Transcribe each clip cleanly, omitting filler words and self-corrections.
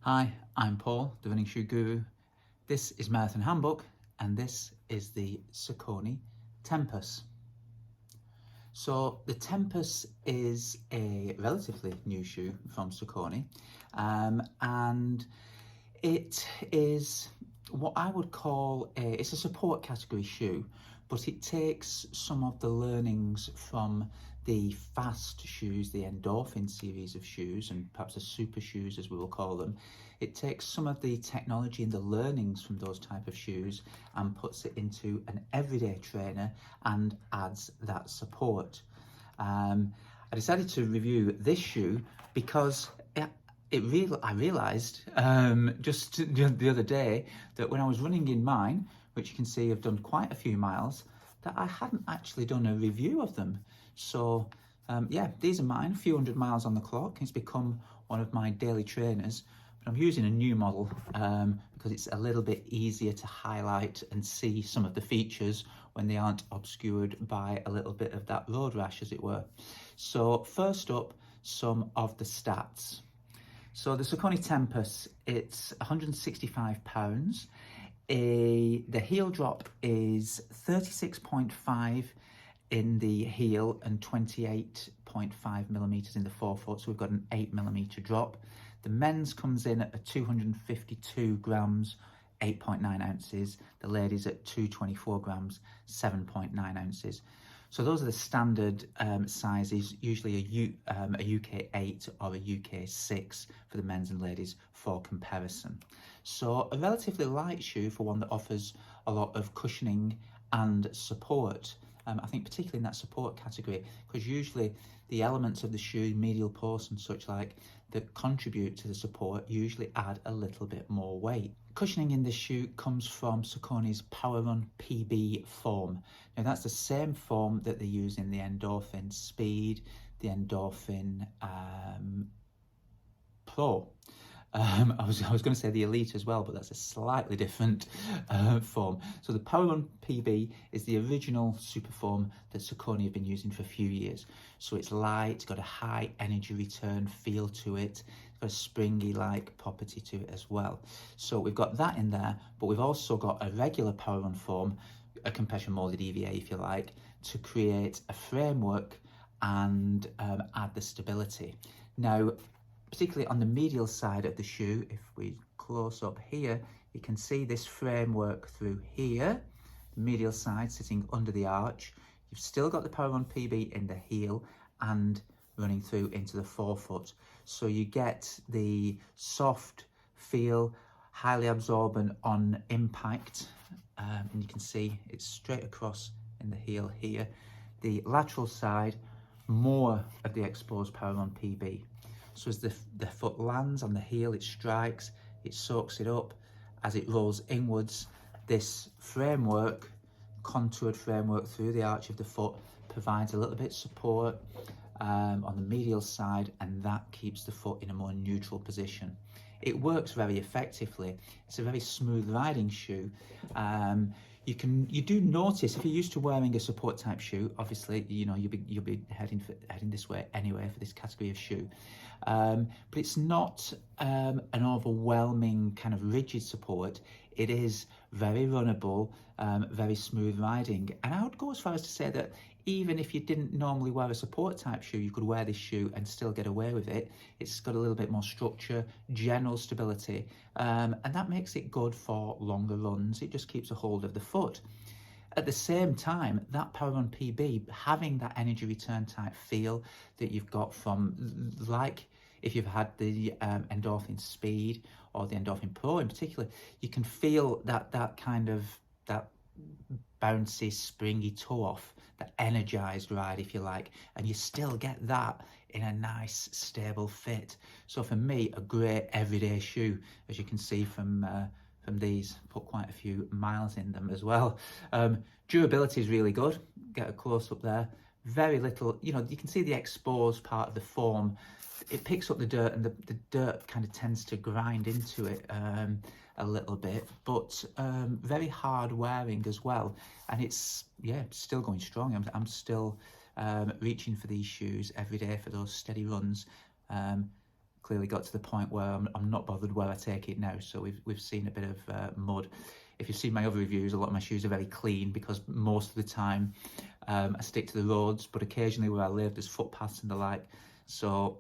Hi, I'm Paul, the running shoe guru. This is Marathon Handbook, and this is the Saucony Tempus. So the Tempus is a relatively new shoe from Saucony, and it is what I would call it's a support category shoe, but it takes some of the learnings from the fast shoes, the endorphin series of shoes, and perhaps the super shoes as we will call them. It takes some of the technology and the learnings from those type of shoes and puts it into an everyday trainer and adds that support. I decided to review this shoe because I realised just the other day that when I was running in mine, which you can see I've done quite a few miles, that I hadn't actually done a review of them. So yeah, these are mine, a few hundred miles on the clock. It's become one of my daily trainers, but I'm using a new model because it's a little bit easier to highlight and see some of the features when they aren't obscured by a little bit of that road rash, as it were. So first up, some of the stats. So the Saucony Tempus, it's £165. The heel drop is 36.5 in the heel and 28.5 millimeters in the forefoot. So we've got an 8 millimeter drop. The men's comes in at 252 grams, 8.9 ounces. The ladies at 224 grams, 7.9 ounces. So those are the standard sizes, usually a UK 8 or a UK 6 for the men's and ladies for comparison. So a relatively light shoe for one that offers a lot of cushioning and support. I think particularly in that support category, because usually the elements of the shoe, medial post and such like, that contribute to the support usually add a little bit more weight. Cushioning in this shoe comes from Saucony's Power Run PB foam. Now that's the same foam that they use in the Endorphin Speed, the Endorphin Pro. I was going to say the Elite as well, but that's a slightly different form. So the Power Run PB is the original super foam that Saucony have been using for a few years. So it's light, it's got a high energy return feel to it, it's got a springy-like property to it as well. So we've got that in there, but we've also got a regular Power Run foam, a compression molded EVA if you like, to create a framework and add the stability. Now, particularly on the medial side of the shoe, if we close up here, you can see this framework through here, the medial side sitting under the arch. You've still got the Power Run PB in the heel and running through into the forefoot. So you get the soft feel, highly absorbent on impact, and you can see it's straight across in the heel here. The lateral side, more of the exposed Power Run PB. So as the foot lands on the heel, it strikes, it soaks it up. As it rolls inwards, this framework, contoured framework through the arch of the foot, provides a little bit of support on the medial side, and that keeps the foot in a more neutral position. It works very effectively. It's a very smooth riding shoe. You do notice, if you're used to wearing a support type shoe, obviously you'll be heading this way anyway for this category of shoe, but it's not an overwhelming kind of rigid support. It is very runnable, very smooth riding, and I would go as far as to say that even if you didn't normally wear a support type shoe, you could wear this shoe and still get away with it. It's got a little bit more structure, general stability, and that makes it good for longer runs. It just keeps a hold of the foot. At the same time, that Power Run PB, having that energy return type feel that you've got from, like if you've had the Endorphin Speed or the Endorphin Pro in particular, you can feel that kind of that bouncy, springy toe off, that energized ride if you like, and you still get that in a nice stable fit. So for me, a great everyday shoe, as you can see from these. Put quite a few miles in them as well. Durability is really good. Get a close up there. Very little, you can see the exposed part of the foam. It picks up the dirt, and the dirt kind of tends to grind into it a little bit, but very hard wearing as well. And it's, still going strong. I'm still reaching for these shoes every day for those steady runs. clearly got to the point where I'm not bothered where I take it now. So we've seen a bit of mud. If you've seen my other reviews, a lot of my shoes are very clean because most of the time I stick to the roads, but occasionally where I live there's footpaths and the like. So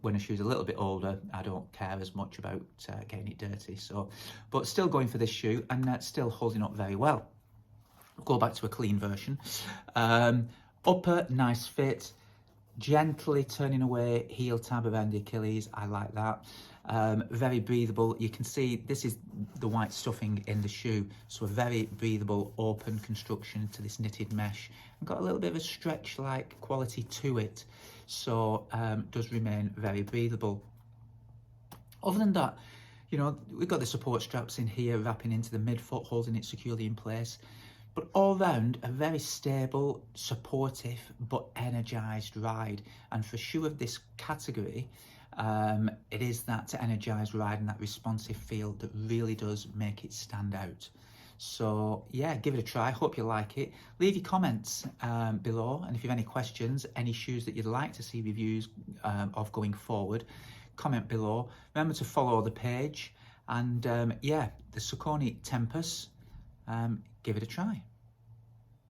when a shoe's a little bit older, I don't care as much about getting it dirty. So, but still going for this shoe, and still holding up very well. Go back to a clean version. Upper, nice fit. Gently turning away, heel tab around the Achilles. I like that. Very breathable. You can see this is the white stuffing in the shoe, so a very breathable, open construction to this knitted mesh, and got a little bit of a stretch-like quality to it, so does remain very breathable. Other than that, you know, we've got the support straps in here wrapping into the midfoot, holding it securely in place. But all round, a very stable, supportive, but energised ride. And for a shoe of this category, it is that energised ride and that responsive feel that really does make it stand out. So yeah, give it a try. Hope you like it. Leave your comments below, and if you have any questions, any shoes that you'd like to see reviews of going forward, comment below. Remember to follow the page, and yeah, the Saucony Tempus. Give it a try.